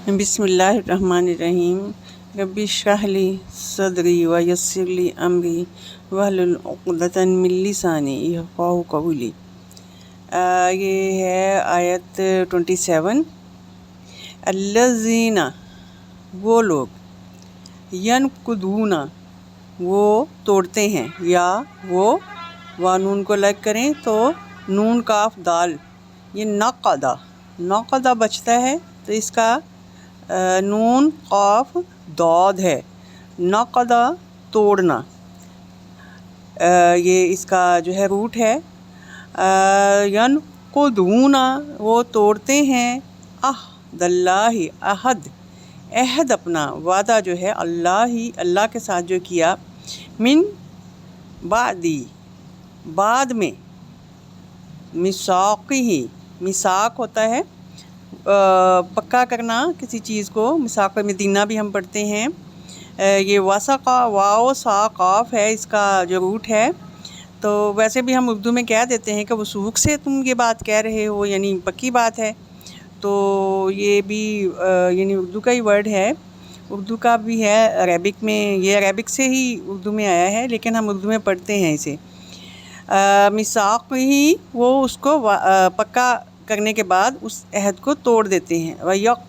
बिस्मिल्लाहिर्रहमानिर्रहीम। रब्बि इश्रह ली सदरी व यस्सिर ली अमरी वहलुल उक़दतन मिन लिसानी यफ़क़हू क़ौली। ये है आयत 27। अल्लज़ीना, वो लोग, यनकुदूना, वो तोड़ते हैं, या वो वानून को लग करें तो नून काफ दाल, ये नक़दा बचता है तो इसका नून क़ाफ दौद है। नक़दा तोड़ना, ये इसका जो है रूट है। यनकुदूना, वो तोड़ते हैं, अहदल्लाहि, अहद अपना, वादा जो है अल्लाह के साथ जो किया, मिन बादी, बाद में, मिसाक़िही, मिसाक होता है पक्का करना किसी चीज़ को, मिसाक मदीना भी हम पढ़ते हैं। ये वसक़ा, वाओ सा क़ाफ है, इसका जो रूट है। तो वैसे भी हम उर्दू में कह देते हैं कि वसूख से तुम ये बात कह रहे हो, यानी पक्की बात है। तो ये भी यानी उर्दू का ही वर्ड है, उर्दू का भी है, अरबिक में, ये अरबिक से ही उर्दू में आया है, लेकिन हम उर्दू में पढ़ते हैं इसे। मिसाक ही, वो उसको पक्का करने के बाद उस अहद को तोड़ देते हैं। वयक़तऊना,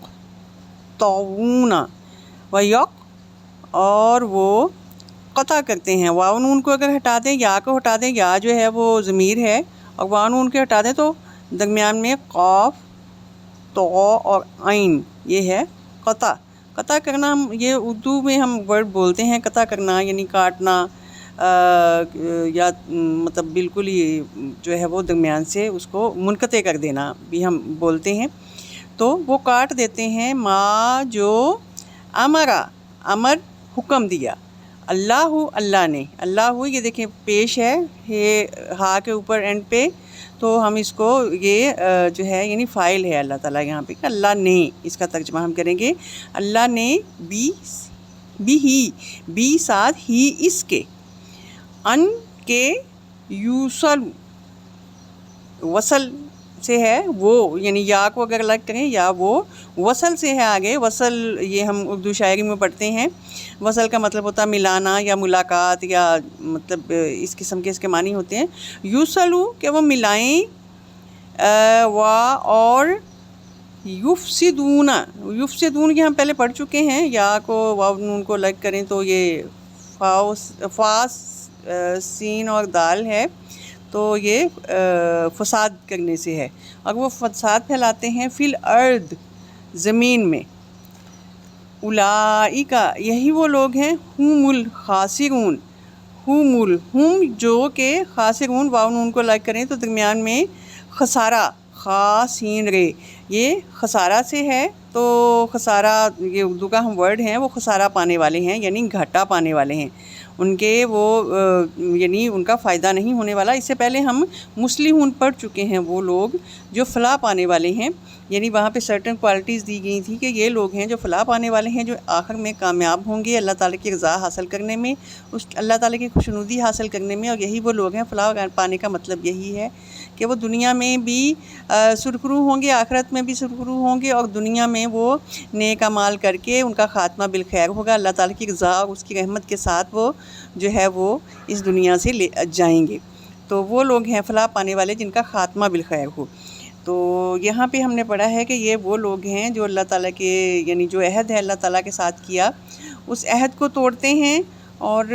और वो क़ता करते हैं। वाव नून को अगर हटा दें, या को हटा दें, या जो है वो ज़मीर है, और वाव नून को हटा दें तो दरमियान में क़ाफ, तो और आइन, ये है क़ता करना। हम ये उर्दू में हम वर्ड बोलते हैं क़ता करना, यानी काटना, या मतलब बिल्कुल ही जो है वो दरमियान से उसको मुनक़ते कर देना भी हम बोलते हैं। तो वो काट देते हैं, माँ जो अमर हुक्म दिया, अल्लाह ने, अल्लाह ये देखें पेश है, ये हा के ऊपर एंड पे, तो हम इसको ये जो है यानी फ़ाइल है अल्लाह ताला यहाँ पे, अल्लाह ने, इसका तर्जुमा हम करेंगे अल्लाह ने, बी साथ ही इसके, अन के, यूसल, वसल से है वो, यानी या को अगर अलग करें, या वो वसल से है आगे, वसल ये हम उर्दू शायरी में पढ़ते हैं। वसल का मतलब होता है मिलाना या मुलाकात, या मतलब इस किस्म के इसके मानी होते हैं। यूसलू कि वो मिलाएं, और युफ़सिदून ये हम पहले पढ़ चुके हैं, या को वाव नून को अलग करें तो ये फास सीन और दाल है, तो ये फसाद करने से है, और वो फसाद फैलाते हैं फिल अर्द, ज़मीन में। उलाइका, यही वो लोग हैं, हुमुल खासिरून, हुम जो के खासिरून, वाव नून को अलग करें तो दरमियान में खसारा, खासीन रे, ये खसारा से है। तो खसारा ये उर्दू का हम वर्ड हैं, वो खसारा पाने वाले हैं, यानी घाटा पाने वाले हैं, उनके वो यानी उनका फ़ायदा नहीं होने वाला। इससे पहले हम मुस्लिहून पढ़ चुके हैं, वो लोग जो फ़लाह पाने वाले हैं, यानी वहाँ पे सर्टन क्वालिटीज़ दी गई थी कि ये लोग हैं जो फ़लाह पाने वाले हैं, जो आखिर में कामयाब होंगे अल्लाह ताला की रज़ा हासिल करने में, उस अल्लाह ताला की खुशनुदी हासिल करने में। और यही वो लोग हैं, फ़लाह पाने का मतलब यही है कि वो दुनिया में भी सुरखरू होंगे, आखिरत में भी सुरखरू होंगे, और दुनिया में वो नेक अमाल करके उनका ख़ात्मा बिलखैर होगा, अल्लाह ताला की रज़ा और उसकी रहमत के साथ वो जो है वो इस दुनिया से ले जाएंगे। तो वो लोग हैं फ़लाह पाने वाले जिनका ख़ात्मा बिलखैर हो। तो यहाँ पे हमने पढ़ा है कि ये वो लोग हैं जो अल्लाह ताला के, यानी जो अहद है अल्लाह ताला के साथ किया, उस अहद को तोड़ते हैं, और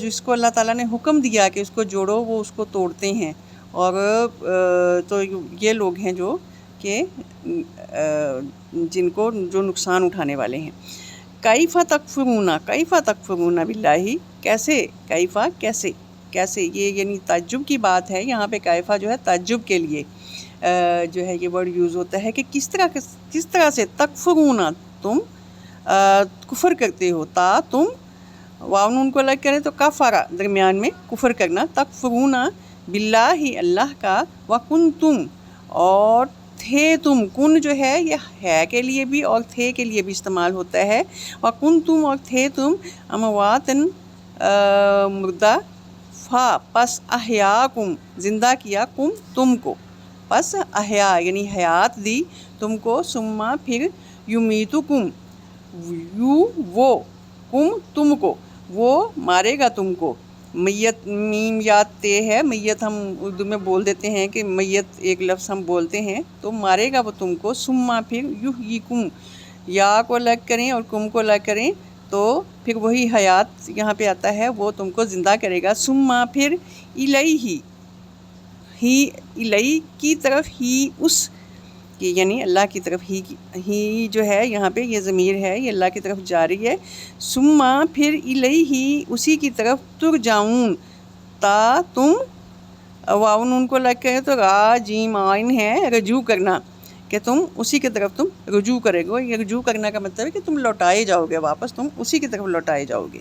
जिसको अल्लाह ताला ने हुक्म दिया कि उसको जोड़ो, वो उसको तोड़ते हैं। और तो ये लोग हैं जो कि जिनको जो नुकसान उठाने वाले हैं। कैफ़ा तकफ़ुरूना बिल्लाही, कैसे, कैफ़ा कैसे, ये यानी ताज्जुब की बात है। यहाँ पे कैफ़ा जो है ताज्जुब के लिए जो है ये वर्ड यूज़ होता है कि किस तरह से तकफ़ुरूना, तुम कुफ़र करते हो, तुम वाव नून को अलग करें तो कफ़रा, दरमियान में कुफ़र करना, तकफ़ुरूना बिल्लाही, अल्लाह का, व कुंतुम, और थे तुम, कुन जो है ये है के लिए भी और थे के लिए भी इस्तेमाल होता है। व कुंतुम, और थे तुम, अमवातन, मुर्दा, फा पस अहयाकुम, ज़िंदा किया, तुमको, पस अहया यानी हयात दी तुमको, सुम्मा फिर, युमीतुकुम, यू वो, कुम तुमको, वो मारेगा तुमको। मैयत मीम याद ते है, मैयत हम उर्दू में बोल देते हैं कि मैयत एक लफ्ज़ हम बोलते हैं, तो मारेगा वो तुमको। सुम्मा फिर युहयिकुम, या को अलग करें और कुम को अलग करें तो फिर वही हयात यहाँ पे आता है, वो तुमको ज़िंदा करेगा। सुम्मा फिर इलैही, ही इलई की तरफ, ही उस कि यानी अल्लाह की तरफ, ही जो है यहाँ पे ये ज़मीर है, ये अल्लाह की तरफ जा रही है। सुम्मा फिर इलैही, उसी की तरफ, तुरजाऊन, ता तुम, वाउन उनको लग करें तो रा जीम आइन है, रजू करना, कि तुम उसी की तरफ तुम रुजू करोगे। ये रुजू करना का मतलब है कि तुम लौटाए जाओगे वापस, तुम उसी की तरफ लौटाए जाओगे।